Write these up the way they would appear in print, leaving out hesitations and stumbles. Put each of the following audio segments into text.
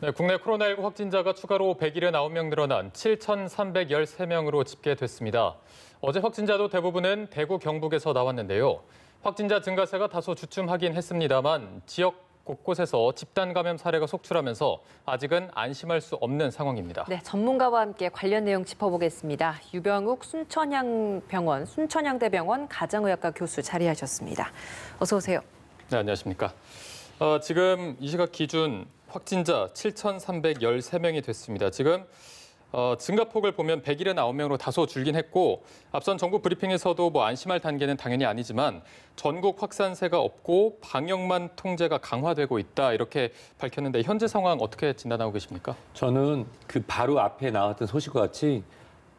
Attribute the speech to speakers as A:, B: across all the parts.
A: 네, 국내 코로나19 확진자가 추가로 179명 늘어난 7,313명으로 집계됐습니다. 어제 확진자도 대부분은 대구, 경북에서 나왔는데요. 확진자 증가세가 다소 주춤하긴 했습니다만 지역 곳곳에서 집단 감염 사례가 속출하면서 아직은 안심할 수 없는 상황입니다.
B: 네, 전문가와 함께 관련 내용 짚어보겠습니다. 유병욱 순천향대병원 가정의학과 교수 자리하셨습니다. 어서 오세요.
A: 네, 안녕하십니까. 지금 이 시각 기준 확진자 7,313명이 됐습니다. 지금 증가폭을 보면 179명으로 다소 줄긴 했고 앞선 정부 브리핑에서도 안심할 단계는 당연히 아니지만 전국 확산세가 없고 방역만 통제가 강화되고 있다 이렇게 밝혔는데 현재 상황 어떻게 진단하고 계십니까?
C: 저는 그 바로 앞에 나왔던 소식과 같이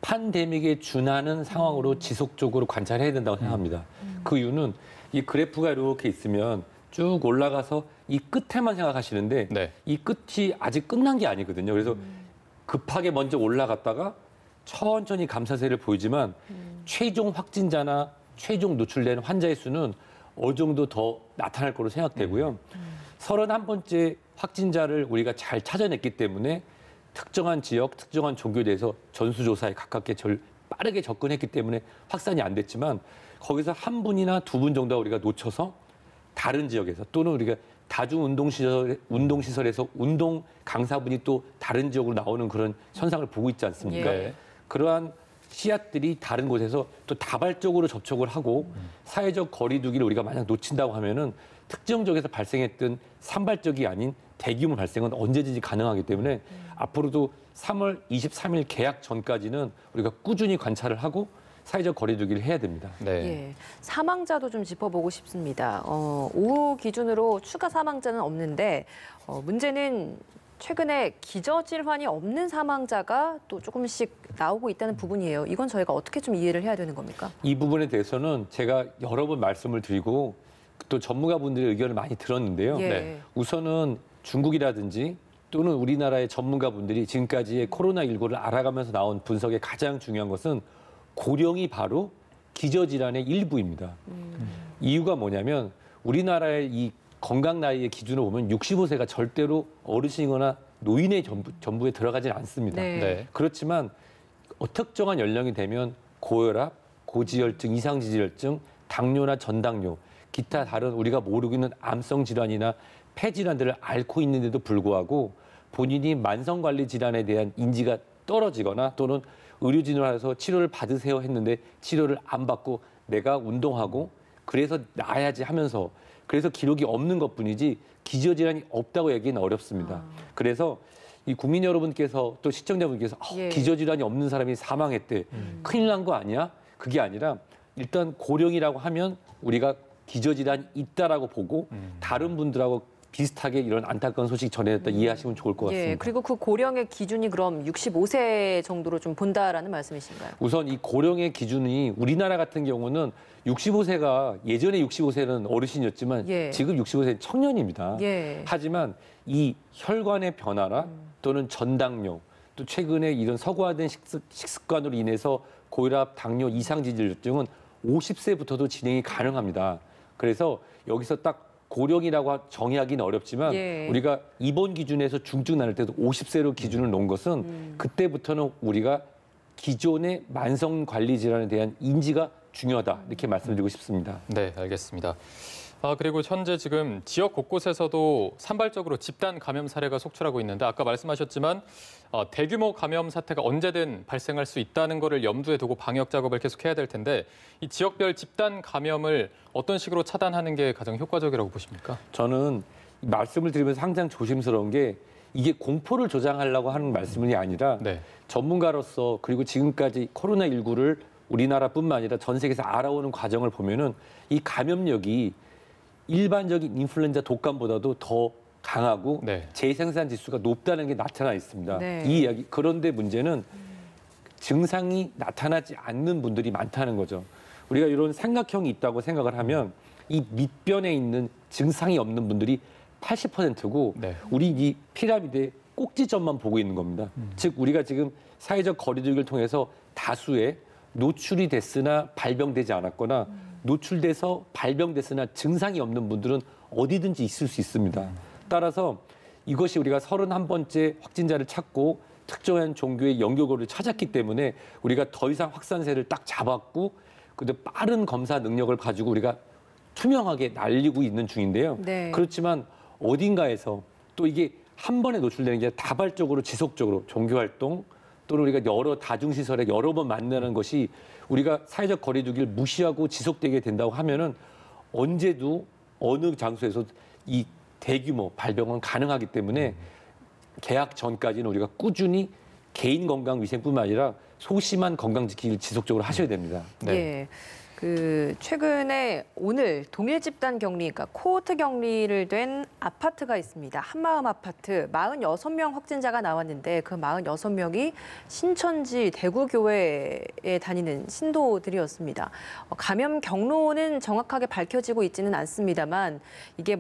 C: 팬데믹에 준하는 상황으로 지속적으로 관찰해야 된다고 생각합니다. 그 이유는 이 그래프가 이렇게 있으면 쭉 올라가서 이 끝에만 생각하시는데
A: 네.
C: 이 끝이 아직 끝난 게 아니거든요. 그래서 급하게 먼저 올라갔다가 천천히 감사세를 보이지만 최종 확진자나 최종 노출되는 환자의 수는 어느 정도 더 나타날 거로 생각되고요. 31번째 확진자를 우리가 잘 찾아냈기 때문에 특정한 지역, 특정한 종교에 대해서 전수조사에 가깝게 빠르게 접근했기 때문에 확산이 안 됐지만 거기서 한 분이나 두 분 정도 우리가 놓쳐서 다른 지역에서 또는 우리가 운동시설에서 운동 강사분이 또 다른 지역으로 나오는 그런 현상을 보고 있지 않습니까?
B: 예.
C: 그러한 씨앗들이 다른 곳에서 또 다발적으로 접촉을 하고 사회적 거리 두기를 우리가 만약 놓친다고 하면은 특정 지역에서 발생했던 산발적이 아닌 대규모 발생은 언제든지 가능하기 때문에 앞으로도 3월 23일 개학 전까지는 우리가 꾸준히 관찰을 하고 사회적 거리 두기를 해야 됩니다.
A: 네.
B: 예, 사망자도 좀 짚어보고 싶습니다. 오후 기준으로 추가 사망자는 없는데 문제는 최근에 기저질환이 없는 사망자가 또 조금씩 나오고 있다는 부분이에요. 이건 저희가 어떻게 좀 이해를 해야 되는 겁니까?
C: 이 부분에 대해서는 제가 여러 번 말씀을 드리고 또 전문가분들의 의견을 많이 들었는데요.
B: 예.
A: 네.
C: 우선은 중국이라든지 또는 우리나라의 전문가분들이 지금까지의 코로나19를 알아가면서 나온 분석의 가장 중요한 것은 고령이 바로 기저질환의 일부입니다. 이유가 뭐냐면 우리나라의 이 건강 나이의 기준을 보면 65세가 절대로 어르신이거나 노인의 전부에 들어가지는 않습니다.
B: 네.
A: 네.
C: 그렇지만 특정한 연령이 되면 고혈압, 고지혈증, 이상지질증, 당뇨나 전당뇨, 기타 다른 우리가 모르고 있는 암성 질환이나 폐 질환들을 앓고 있는데도 불구하고 본인이 만성관리 질환에 대한 인지가 떨어지거나 또는 의료진으로 해서 치료를 받으세요 했는데 치료를 안 받고 내가 운동하고 그래서 나아야지 하면서 그래서 기록이 없는 것뿐이지 기저질환이 없다고 얘기는 어렵습니다. 그래서 이 국민 여러분께서 또 시청자분께서
B: 예.
C: 기저질환이 없는 사람이 사망했대. 큰일 난 거 아니야? 그게 아니라 일단 고령이라고 하면 우리가 기저질환이 있다라고 보고 다른 분들하고 비슷하게 이런 안타까운 소식 전해졌다 이해하시면 좋을 것 같습니다.
B: 예, 그리고 그 고령의 기준이 그럼 65세 정도로 좀 본다라는 말씀이신가요?
C: 우선 이 고령의 기준이 우리나라 같은 경우는 65세가 예전에 65세는 어르신이었지만
B: 예.
C: 지금 65세는 청년입니다.
B: 예.
C: 하지만 이 혈관의 변화나 또는 전당뇨 또 최근에 이런 서구화된 식습관으로 인해서 고혈압, 당뇨, 이상지질증은 50세부터도 진행이 가능합니다. 그래서 여기서 딱 고령이라고 정의하기는 어렵지만
B: 예.
C: 우리가 입원 기준에서 중증 나눌 때도 50세로 기준을 놓은 것은 그때부터는 우리가 기존의 만성관리 질환에 대한 인지가 중요하다 이렇게 말씀드리고 싶습니다.
A: 네, 알겠습니다. 그리고 현재 지금 지역 곳곳에서도 산발적으로 집단 감염 사례가 속출하고 있는데 아까 말씀하셨지만 대규모 감염 사태가 언제든 발생할 수 있다는 거를 염두에 두고 방역 작업을 계속해야 될 텐데 이 지역별 집단 감염을 어떤 식으로 차단하는 게 가장 효과적이라고 보십니까?
C: 저는 말씀을 드리면서 항상 조심스러운 게 이게 공포를 조장하려고 하는 말씀이 아니라
A: 네.
C: 전문가로서 그리고 지금까지 코로나19를 우리나라뿐만 아니라 전 세계에서 알아오는 과정을 보면은 이 감염력이 일반적인 인플루엔자 독감보다도 더 강하고
A: 네.
C: 재생산 지수가 높다는 게 나타나 있습니다.
B: 네.
C: 이 이야기 그런데 문제는 증상이 나타나지 않는 분들이 많다는 거죠. 우리가 이런 삼각형이 있다고 생각을 하면 이 밑변에 있는 증상이 없는 분들이 80%고
A: 네.
C: 우리 이 피라미드의 꼭지점만 보고 있는 겁니다. 즉 우리가 지금 사회적 거리두기를 통해서 다수의 노출이 됐으나 발병되지 않았거나 노출돼서 발병됐으나 증상이 없는 분들은 어디든지 있을 수 있습니다. 따라서 이것이 우리가 31번째 확진자를 찾고 특정한 종교의 연결고리를 찾았기 때문에 우리가 더 이상 확산세를 딱 잡았고 근데 빠른 검사 능력을 가지고 우리가 투명하게 날리고 있는 중인데요.
B: 네.
C: 그렇지만 어딘가에서 또 이게 한 번에 노출되는 게 다발적으로 지속적으로 종교활동 또는 우리가 여러 다중시설에 여러 번 만나는 것이 우리가 사회적 거리두기를 무시하고 지속되게 된다고 하면은 언제도 어느 장소에서 이 대규모 발병은 가능하기 때문에 개학 전까지는 우리가 꾸준히 개인 건강 위생뿐만 아니라 소심한 건강 지키기를 지속적으로 하셔야 됩니다.
A: 네.
B: 예. 최근에 오늘 동일 집단 격리, 그러니까 코호트 격리를 된 아파트가 있습니다. 한마음 아파트 46명 확진자가 나왔는데 그 46명이 신천지 대구교회에 다니는 신도들이었습니다. 감염 경로는 정확하게 밝혀지고 있지는 않습니다만 이게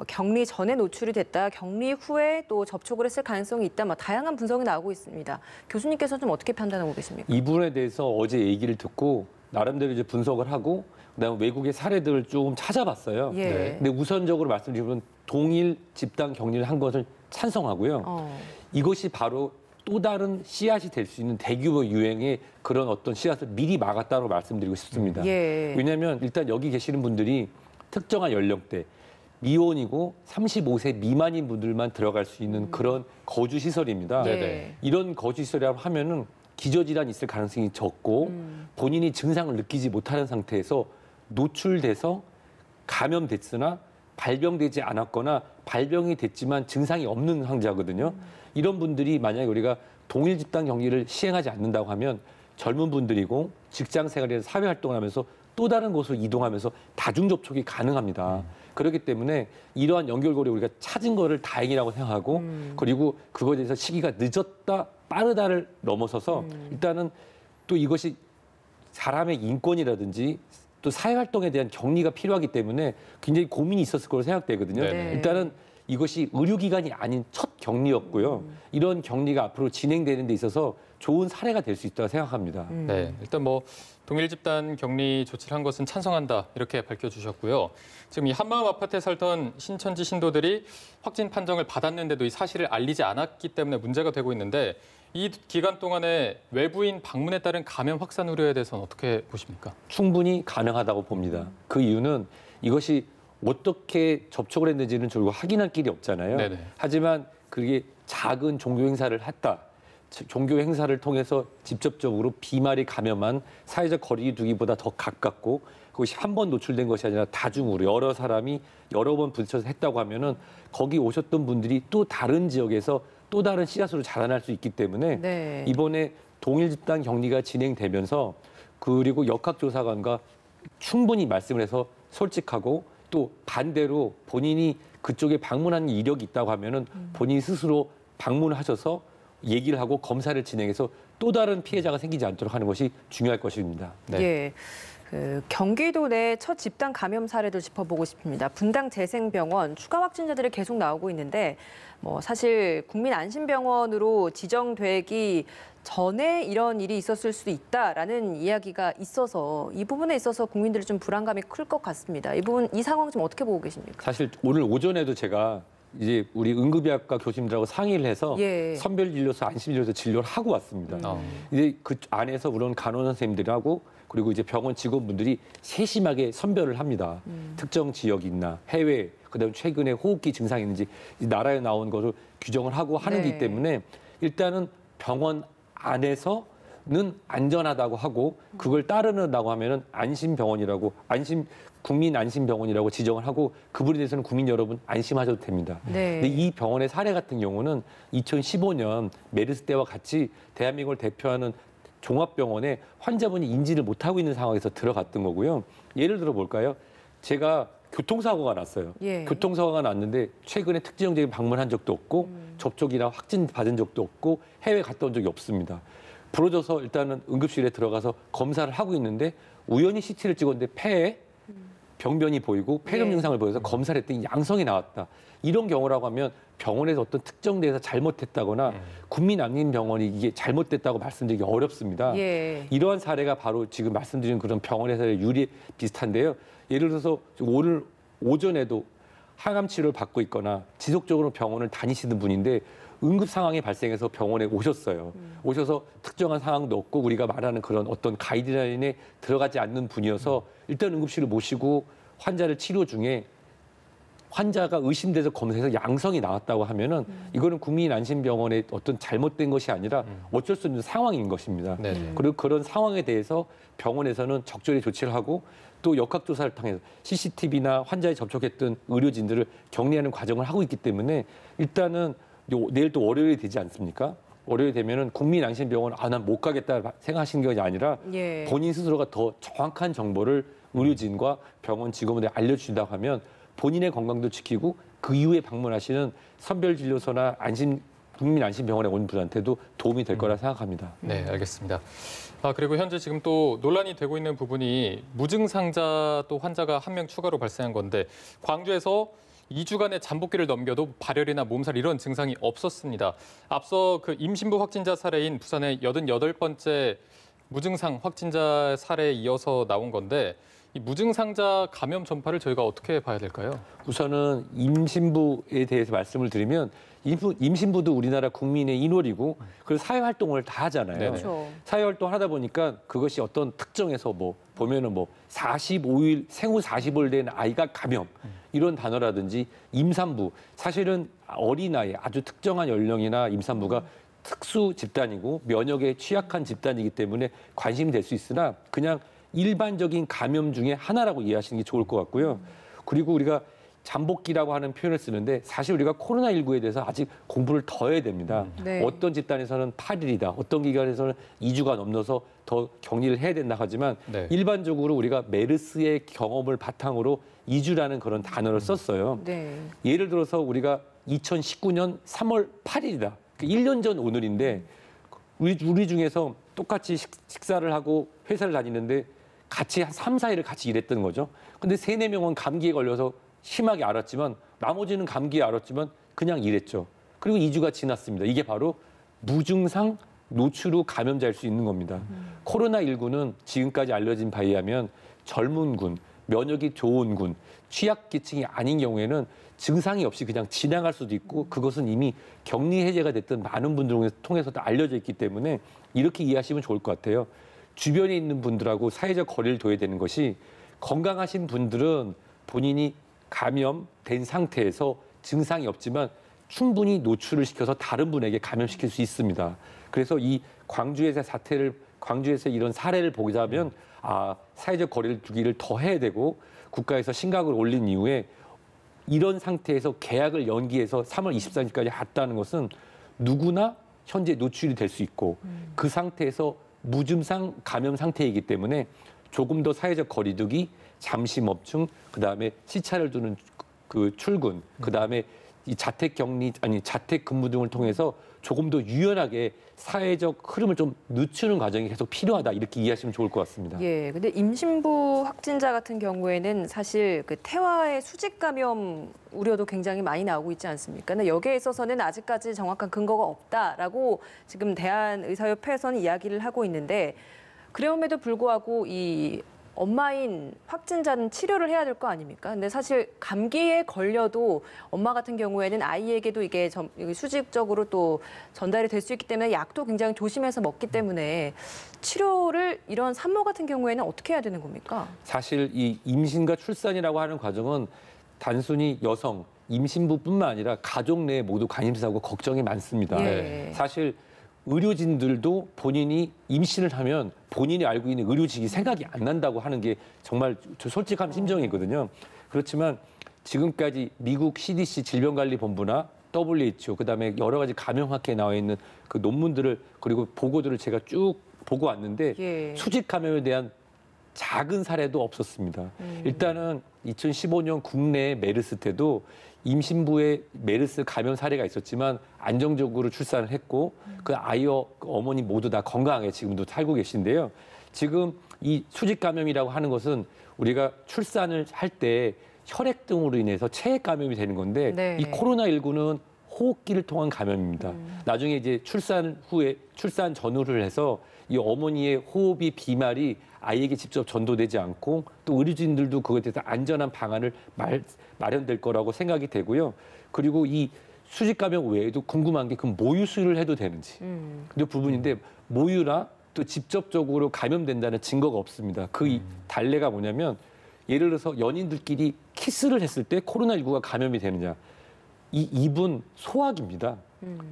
B: 격리 전에 노출이 됐다, 격리 후에 또 접촉을 했을 가능성이 있다, 다양한 분석이 나오고 있습니다. 교수님께서 좀 어떻게 판단하고 계십니까?
C: 이 부분에 대해서 어제 얘기를 듣고 나름대로 이제 분석을 하고 그다음에 외국의 사례들을 좀 찾아봤어요.
B: 예.
A: 네.
C: 근데 우선적으로 말씀드리면 동일 집단 격리를 한 것을 찬성하고요. 이것이 바로 또 다른 씨앗이 될 수 있는 대규모 유행의 그런 어떤 씨앗을 미리 막았다고 말씀드리고 싶습니다.
B: 예.
C: 왜냐하면 일단 여기 계시는 분들이 특정한 연령대, 미혼이고 35세 미만인 분들만 들어갈 수 있는 그런 거주 시설입니다.
B: 예.
A: 네네.
C: 이런 거주 시설이라고 하면은 기저질환이 있을 가능성이 적고 본인이 증상을 느끼지 못하는 상태에서 노출돼서 감염됐으나 발병되지 않았거나 발병이 됐지만 증상이 없는 환자거든요. 이런 분들이 만약에 우리가 동일 집단 격리를 시행하지 않는다고 하면 젊은 분들이고 직장 생활이나 사회 활동을 하면서 또 다른 곳으로 이동하면서 다중 접촉이 가능합니다. 그렇기 때문에 이러한 연결고리 우리가 찾은 거를 다행이라고 생각하고 그리고 그거에 대해서 시기가 늦었다 빠르다를 넘어서서 일단은 또 이것이 사람의 인권이라든지 또 사회활동에 대한 격리가 필요하기 때문에 굉장히 고민이 있었을 거로 생각되거든요.
A: 네네.
C: 일단은 이것이 의료기관이 아닌 첫 격리였고요. 이런 격리가 앞으로 진행되는 데 있어서 좋은 사례가 될 수 있다고 생각합니다.
A: 네, 일단 동일 집단 격리 조치를 한 것은 찬성한다 이렇게 밝혀주셨고요. 지금 이 한마음 아파트에 살던 신천지 신도들이 확진 판정을 받았는데도 이 사실을 알리지 않았기 때문에 문제가 되고 있는데 이 기간 동안에 외부인 방문에 따른 감염 확산 우려에 대해서는 어떻게 보십니까?
C: 충분히 가능하다고 봅니다. 그 이유는 이것이 어떻게 접촉을 했는지는 저희가 확인할 길이 없잖아요.
A: 네네.
C: 하지만 그게 작은 종교 행사를 했다. 종교 행사를 통해서 직접적으로 비말이 감염한 사회적 거리두기보다 더 가깝고 그것이 한 번 노출된 것이 아니라 다중으로 여러 사람이 여러 번 부딪혀서 했다고 하면은 거기 오셨던 분들이 또 다른 지역에서 또 다른 씨앗으로 자라날 수 있기 때문에
B: 네.
C: 이번에 동일 집단 격리가 진행되면서 그리고 역학조사관과 충분히 말씀을 해서 솔직하고 또 반대로 본인이 그쪽에 방문한 이력이 있다고 하면은 본인이 스스로 방문을 하셔서 얘기를 하고 검사를 진행해서 또 다른 피해자가 생기지 않도록 하는 것이 중요할 것입니다.
A: 네.
B: 예. 경기도 내 첫 집단 감염 사례도 짚어보고 싶습니다. 분당 재생병원 추가 확진자들이 계속 나오고 있는데 사실 국민안심병원으로 지정되기 전에 이런 일이 있었을 수도 있다라는 이야기가 있어서 이 부분에 있어서 국민들이 좀 불안감이 클 것 같습니다. 이 상황 좀 어떻게 보고 계십니까?
C: 사실 오늘 오전에도 제가 이제 우리 응급의학과 교수님들하고 상의를 해서
B: 예.
C: 선별진료소, 안심진료소 진료를 하고 왔습니다. 이제 그 안에서 물론 간호 선생님들하고 그리고 이제 병원 직원분들이 세심하게 선별을 합니다. 특정 지역이 있나, 해외, 그다음에 최근에 호흡기 증상이 있는지 이 나라에 나온 것을 규정을 하고 하는
B: 네.
C: 기 때문에 일단은 병원 안에서는 안전하다고 하고 그걸 따르는다고 하면은 안심병원이라고 국민안심병원이라고 지정을 하고 그분에 대해서는 국민 여러분 안심하셔도 됩니다.
B: 네.
C: 근데 이 병원의 사례 같은 경우는 2015년 메르스 때와 같이 대한민국을 대표하는 종합병원에 환자분이 인지를 못하고 있는 상황에서 들어갔던 거고요. 예를 들어 볼까요? 제가 교통사고가 났어요.
B: 예.
C: 교통사고가 났는데 최근에 특정적인 방문한 적도 없고 접촉이나 확진 받은 적도 없고 해외 갔다 온 적이 없습니다. 부러져서 일단은 응급실에 들어가서 검사를 하고 있는데 우연히 CT를 찍었는데 폐에 병변이 보이고 폐렴
B: 예.
C: 증상을 보여서 검사를 했더니 양성이 나왔다. 이런 경우라고 하면 병원에서 어떤 특정 데에서 잘못했다거나 국민안심병원이 이게 잘못됐다고 말씀드리기 어렵습니다.
B: 예.
C: 이러한 사례가 바로 지금 말씀드린 그런 병원에서의 유리 비슷한데요. 예를 들어서 오늘 오전에도 항암 치료를 받고 있거나 지속적으로 병원을 다니시는 분인데 응급 상황이 발생해서 병원에 오셨어요. 오셔서 특정한 상황도 없고 우리가 말하는 그런 어떤 가이드라인에 들어가지 않는 분이어서 일단 응급실을 모시고 환자를 치료 중에 환자가 의심돼서 검사해서 양성이 나왔다고 하면은 이거는 국민안심병원의 어떤 잘못된 것이 아니라 어쩔 수 없는 상황인 것입니다.
A: 네.
C: 그리고 그런 상황에 대해서 병원에서는 적절히 조치를 하고 또 역학조사를 통해서 CCTV나 환자에 접촉했던 의료진들을 격리하는 과정을 하고 있기 때문에 일단은 내일 또 월요일이 되지 않습니까? 월요일 되면은 국민안심병원 난 못 가겠다 생각하시는 게 아니라
B: 예.
C: 본인 스스로가 더 정확한 정보를 의료진과 병원 직원들에 알려주신다고 하면 본인의 건강도 지키고 그 이후에 방문하시는 선별진료소나 국민안심병원에 온 분한테도 도움이 될 거라 생각합니다.
A: 네, 알겠습니다. 그리고 현재 지금 또 논란이 되고 있는 부분이 무증상자 또 환자가 한 명 추가로 발생한 건데 광주에서 2주간의 잠복기를 넘겨도 발열이나 몸살 이런 증상이 없었습니다. 앞서 그 임신부 확진자 사례인 부산의 88번째 무증상 확진자 사례에 이어서 나온 건데 이 무증상자 감염 전파를 저희가 어떻게 봐야 될까요?
C: 우선은 임신부에 대해서 말씀을 드리면 임신부도 우리나라 국민의 일월이고 그리고 사회활동을 다 하잖아요.
A: 네네.
B: 그렇죠.
C: 사회활동 하다 보니까 그것이 어떤 특정에서 보면은 45일 생후 45일 된 아이가 감염 이런 단어라든지 임산부 사실은 어린아이 아주 특정한 연령이나 임산부가 특수 집단이고 면역에 취약한 집단이기 때문에 관심이 될 수 있으나 그냥 일반적인 감염 중에 하나라고 이해하시는 게 좋을 것 같고요. 그리고 우리가 잠복기라고 하는 표현을 쓰는데 사실 우리가 코로나19에 대해서 아직 공부를 더 해야 됩니다.
B: 네.
C: 어떤 집단에서는 8일이다. 어떤 기관에서는 2주가 넘어서 더 격리를 해야 된다 하지만
A: 네.
C: 일반적으로 우리가 메르스의 경험을 바탕으로 2주라는 그런 단어를 썼어요.
B: 네.
C: 예를 들어서 우리가 2019년 3월 8일이다. 1년 전 오늘인데 우리 중에서 똑같이 식사를 하고 회사를 다니는데 같이 한 3, 4일을 같이 일했던 거죠. 근데 3, 4명은 감기에 걸려서 심하게 앓았지만 나머지는 감기에 앓았지만 그냥 일했죠. 그리고 2주가 지났습니다. 이게 바로 무증상 노출 후 감염자일 수 있는 겁니다. 코로나19는 지금까지 알려진 바에 의하면 젊은 군, 면역이 좋은 군, 취약계층이 아닌 경우에는 증상이 없이 그냥 지나갈 수도 있고 그것은 이미 격리 해제가 됐던 많은 분들 통해서도 알려져 있기 때문에 이렇게 이해하시면 좋을 것 같아요. 주변에 있는 분들하고 사회적 거리를 둬야 되는 것이 건강하신 분들은 본인이 감염된 상태에서 증상이 없지만 충분히 노출을 시켜서 다른 분에게 감염시킬 수 있습니다. 그래서 이 광주에서 이런 사례를 보자면 사회적 거리를 두기를 더 해야 되고 국가에서 심각을 올린 이후에 이런 상태에서 계약을 연기해서 3월 23일까지 했다는 것은 누구나 현재 노출이 될 수 있고 그 상태에서 무증상 감염 상태이기 때문에 조금 더 사회적 거리두기, 잠시 멈춤, 그다음에 시차를 두는 그 출근, 그다음에 이 자택 근무 등을 통해서 조금 더 유연하게 사회적 흐름을 좀 늦추는 과정이 계속 필요하다 이렇게 이해하시면 좋을 것 같습니다.
B: 예, 근데 임신부 확진자 같은 경우에는 사실 그 태아의 수직 감염 우려도 굉장히 많이 나오고 있지 않습니까? 근데 여기에 있어서는 아직까지 정확한 근거가 없다라고 지금 대한의사협회에서는 이야기를 하고 있는데 그럼에도 불구하고 이 엄마인 확진자는 치료를 해야 될 거 아닙니까? 근데 사실 감기에 걸려도 엄마 같은 경우에는 아이에게도 이게 수직적으로 또 전달이 될 수 있기 때문에 약도 굉장히 조심해서 먹기 때문에 치료를 이런 산모 같은 경우에는 어떻게 해야 되는 겁니까?
C: 사실 이 임신과 출산이라고 하는 과정은 단순히 여성, 임신부뿐만 아니라 가족 내에 모두 관심사고 걱정이 많습니다.
B: 예.
C: 사실 의료진들도 본인이 임신을 하면 본인이 알고 있는 의료직이 생각이 안 난다고 하는 게 정말 솔직한 심정이거든요. 그렇지만 지금까지 미국 CDC 질병관리본부나 WHO 그다음에 여러 가지 감염학회에 나와 있는 그 논문들을 그리고 보고들을 제가 쭉 보고 왔는데
B: 예.
C: 수직 감염에 대한 작은 사례도 없었습니다. 일단은 2015년 국내 메르스 때도 임신부의 메르스 감염 사례가 있었지만 안정적으로 출산을 했고 그 아이와 어머니 모두 다 건강하게 지금도 살고 계신데요. 지금 이 수직 감염이라고 하는 것은 우리가 출산을 할 때 혈액 등으로 인해서 체액 감염이 되는 건데
B: 네.
C: 이 코로나19는 호흡기를 통한 감염입니다. 나중에 이제 출산 전후를 해서 이 어머니의 호흡이 비말이 아이에게 직접 전도되지 않고 또 의료진들도 그것에 대해서 안전한 방안을 마련될 거라고 생각이 되고요. 그리고 이 수직 감염 외에도 궁금한 게 그럼 모유수유를 해도 되는지. 그 부분인데 모유나 또 직접적으로 감염된다는 증거가 없습니다. 그 단례가 뭐냐면 예를 들어서 연인들끼리 키스를 했을 때 코로나19가 감염이 되느냐. 이 입은 소화기입니다.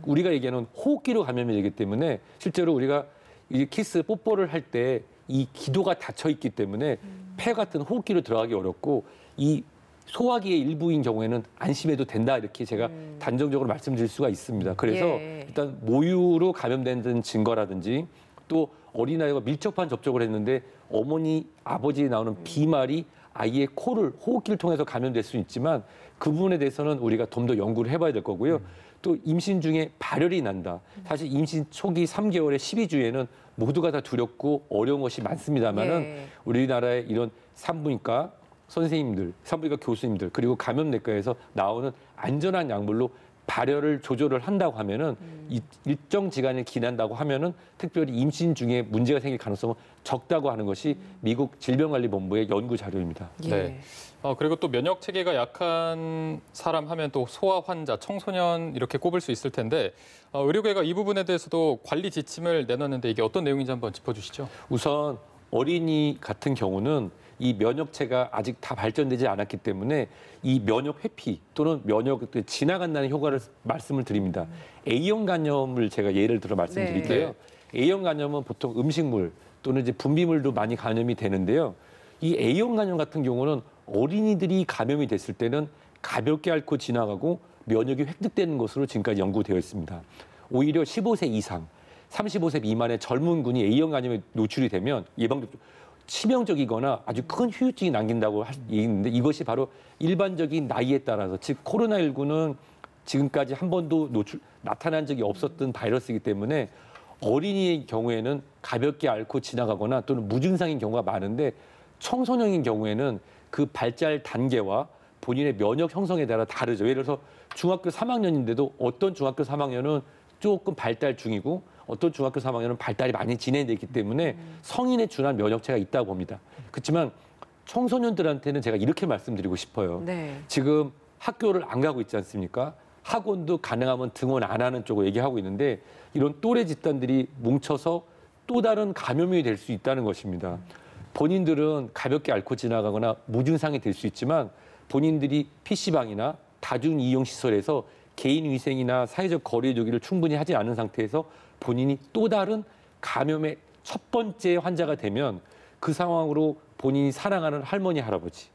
C: 우리가 얘기하는 호흡기로 감염이 되기 때문에 실제로 우리가 이 키스 뽀뽀를 할 때 이 기도가 닫혀 있기 때문에 폐 같은 호흡기로 들어가기 어렵고 이 소화기의 일부인 경우에는 안심해도 된다 이렇게 제가 단정적으로 말씀드릴 수가 있습니다. 그래서
B: 예.
C: 일단 모유로 감염된 증거라든지 또 어린아이가 밀접한 접촉을 했는데 어머니, 아버지에 나오는 비말이 아이의 코를 호흡기를 통해서 감염될 수 있지만 그 부분에 대해서는 우리가 좀 더 연구를 해봐야 될 거고요. 또 임신 중에 발열이 난다. 사실 임신 초기 3개월에 12주에는 모두가 다 두렵고 어려운 것이 많습니다만은
B: 예.
C: 우리나라의 이런 산부인과 선생님들, 산부인과 교수님들 그리고 감염내과에서 나오는 안전한 약물로 발열을 조절을 한다고 하면은 일정 기간을 기난다고 하면은 특별히 임신 중에 문제가 생길 가능성은 적다고 하는 것이 미국 질병관리본부의 연구 자료입니다.
B: 예.
A: 네. 그리고 또 면역 체계가 약한 사람 하면 또 소아 환자, 청소년 이렇게 꼽을 수 있을 텐데 의료계가 이 부분에 대해서도 관리 지침을 내놨는데 이게 어떤 내용인지 한번 짚어주시죠.
C: 우선 어린이 같은 경우는 이 면역체가 아직 다 발전되지 않았기 때문에 이 면역 회피 또는 면역 지나간다는 효과를 말씀을 드립니다. A형 간염을 제가 예를 들어 말씀드릴게요. A형 간염은 보통 음식물 또는 이제 분비물도 많이 감염이 되는데요. 이 A형 간염 같은 경우는 어린이들이 감염이 됐을 때는 가볍게 앓고 지나가고 면역이 획득되는 것으로 지금까지 연구되어 있습니다. 오히려 15세 이상, 35세 미만의 젊은 군이 A형 간염에 노출이 되면 치명적이거나 아주 큰 후유증이 남긴다고 얘기했는데 이것이 바로 일반적인 나이에 따라서 즉 코로나19는 지금까지 한 번도 나타난 적이 없었던 바이러스이기 때문에 어린이의 경우에는 가볍게 앓고 지나가거나 또는 무증상인 경우가 많은데 청소년인 경우에는 그 발달 단계와 본인의 면역 형성에 따라 다르죠. 예를 들어서 중학교 3학년인데도 어떤 중학교 3학년은 조금 발달 중이고 어떤 중학교 3학년은 발달이 많이 진행되어 있기 때문에 성인에 준한 면역체가 있다고 봅니다. 그렇지만 청소년들한테는 제가 이렇게 말씀드리고 싶어요.
B: 네.
C: 지금 학교를 안 가고 있지 않습니까? 학원도 가능하면 등원 안 하는 쪽으로 얘기하고 있는데 이런 또래 집단들이 뭉쳐서 또 다른 감염이 될 수 있다는 것입니다. 본인들은 가볍게 앓고 지나가거나 무증상이 될 수 있지만 본인들이 PC방이나 다중이용시설에서 개인위생이나 사회적 거리 두기를 충분히 하지 않은 상태에서 본인이 또 다른 감염의 첫 번째 환자가 되면 그 상황으로 본인이 사랑하는 할머니, 할아버지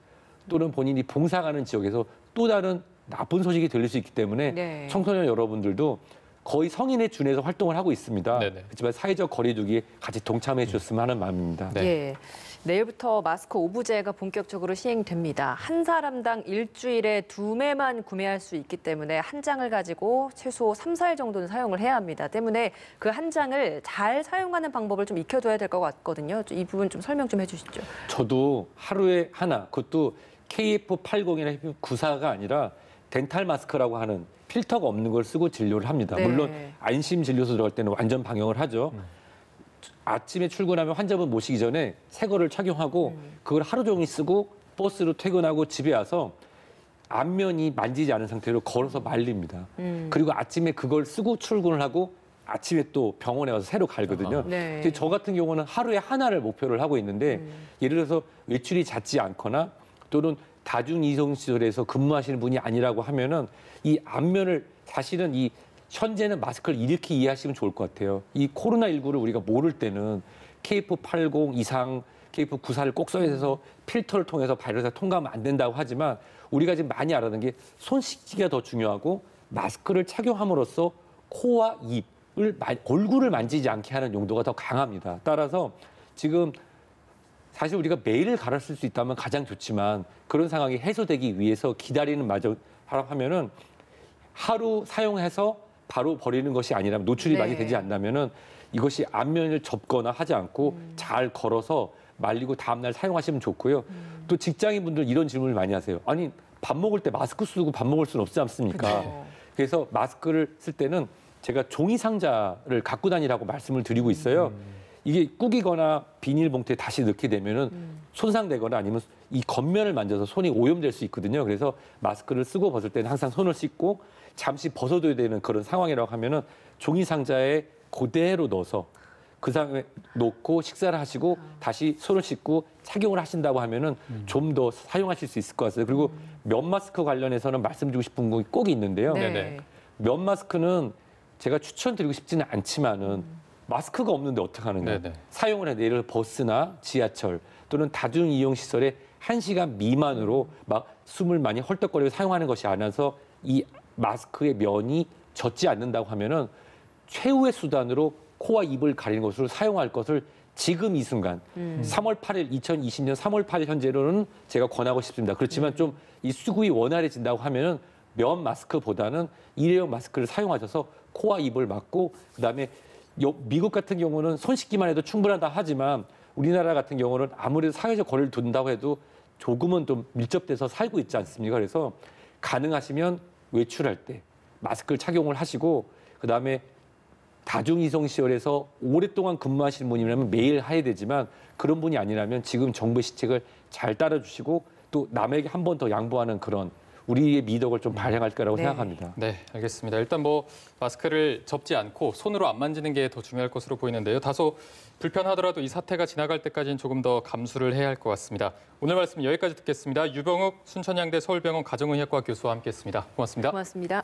C: 또는 본인이 봉사하는 지역에서 또 다른 나쁜 소식이 들릴 수 있기 때문에
B: 네.
C: 청소년 여러분들도 거의 성인에 준해서 활동을 하고 있습니다.
A: 네네.
C: 그렇지만 사회적 거리 두기에 같이 동참해 주셨으면 하는 마음입니다.
A: 네.
B: 예. 내일부터 마스크 오부제가 본격적으로 시행됩니다. 한 사람당 일주일에 2매만 구매할 수 있기 때문에 한 장을 가지고 최소 3, 4일 정도는 사용을 해야 합니다. 때문에 그 한 장을 잘 사용하는 방법을 좀 익혀둬야 될 것 같거든요. 이 부분 좀 설명 좀 해주시죠.
C: 저도 하루에 하나, 그것도 KF80이나 KF94가 아니라 덴탈 마스크라고 하는 필터가 없는 걸 쓰고 진료를 합니다.
B: 네.
C: 물론 안심 진료소 들어갈 때는 완전 방역을 하죠. 아침에 출근하면 환자분 모시기 전에 새 거를 착용하고 그걸 하루 종일 쓰고 버스로 퇴근하고 집에 와서 앞면이 만지지 않은 상태로 걸어서 말립니다. 그리고 아침에 그걸 쓰고 출근을 하고 아침에 또 병원에 와서 새로 갈거든요.
B: 네.
C: 근데 저 같은 경우는 하루에 하나를 목표를 하고 있는데 예를 들어서 외출이 잦지 않거나 또는 다중이용시설에서 근무하시는 분이 아니라고 하면은 이 앞면을 사실은 이 현재는 마스크를 이렇게 이해하시면 좋을 것 같아요. 이 코로나19를 우리가 모를 때는 KF80 이상, KF94를 꼭 써야 해서 필터를 통해서 바이러스가 통과하면 안 된다고 하지만 우리가 지금 많이 알아는 게 손 씻기가 더 중요하고 마스크를 착용함으로써 코와 입을, 얼굴을 만지지 않게 하는 용도가 더 강합니다. 따라서 지금 사실 우리가 매일 갈아 쓸 수 있다면 가장 좋지만 그런 상황이 해소되기 위해서 기다리는 마저 하면은 하루 사용해서 바로 버리는 것이 아니라 노출이
B: 네.
C: 많이 되지 않다면은 이것이 앞면을 접거나 하지 않고 잘 걸어서 말리고 다음날 사용하시면 좋고요. 또 직장인분들 이런 질문을 많이 하세요. 아니 밥 먹을 때 마스크 쓰고 밥 먹을 수는 없지 않습니까?
B: 그렇죠.
C: 그래서 마스크를 쓸 때는 제가 종이 상자를 갖고 다니라고 말씀을 드리고 있어요. 이게 구기거나 비닐봉투에 다시 넣게 되면은 손상되거나 아니면 이 겉면을 만져서 손이 오염될 수 있거든요. 그래서 마스크를 쓰고 벗을 때는 항상 손을 씻고 잠시 벗어둬야 되는 그런 상황이라고 하면은 종이 상자에 그대로 넣어서 그 상에 놓고 식사를 하시고 다시 손을 씻고 착용을 하신다고 하면은 좀 더 사용하실 수 있을 것 같아요. 그리고 면 마스크 관련해서는 말씀드리고 싶은 거 꼭 있는데요.
A: 네네.
C: 면 마스크는 제가 추천드리고 싶지는 않지만은 마스크가 없는데 어떡하느냐.
A: 네네.
C: 사용을 해야 돼요. 예를 들어 버스나 지하철 또는 다중이용시설에 1시간 미만으로 막 숨을 많이 헐떡거리고 사용하는 것이 아니라서 이 마스크의 면이 젖지 않는다고 하면은 최후의 수단으로 코와 입을 가리는 것으로 사용할 것을 지금 이 순간 3월 8일 2020년 3월 8일 현재로는 제가 권하고 싶습니다. 그렇지만 좀 이 수급이 원활해진다고 하면은 면 마스크보다는 일회용 마스크를 사용하셔서 코와 입을 막고 그다음에 미국 같은 경우는 손 씻기만 해도 충분하다 하지만 우리나라 같은 경우는 아무래도 사회적 거리를 둔다고 해도 조금은 좀 밀접돼서 살고 있지 않습니까? 그래서 가능하시면 외출할 때 마스크를 착용을 하시고 그다음에 다중이용시설에서 오랫동안 근무하시는 분이라면 매일 해야 되지만 그런 분이 아니라면 지금 정부의 시책을 잘 따라주시고 또 남에게 한 번 더 양보하는 그런 우리의 미덕을 좀 발휘할 거라고
B: 네.
C: 생각합니다.
A: 네, 알겠습니다. 일단 뭐 마스크를 접지 않고 손으로 안 만지는 게 더 중요할 것으로 보이는데요. 다소 불편하더라도 이 사태가 지나갈 때까지는 조금 더 감수를 해야 할 것 같습니다. 오늘 말씀 여기까지 듣겠습니다. 유병욱 순천향대 서울병원 가정의학과 교수와 함께했습니다. 고맙습니다.
B: 고맙습니다.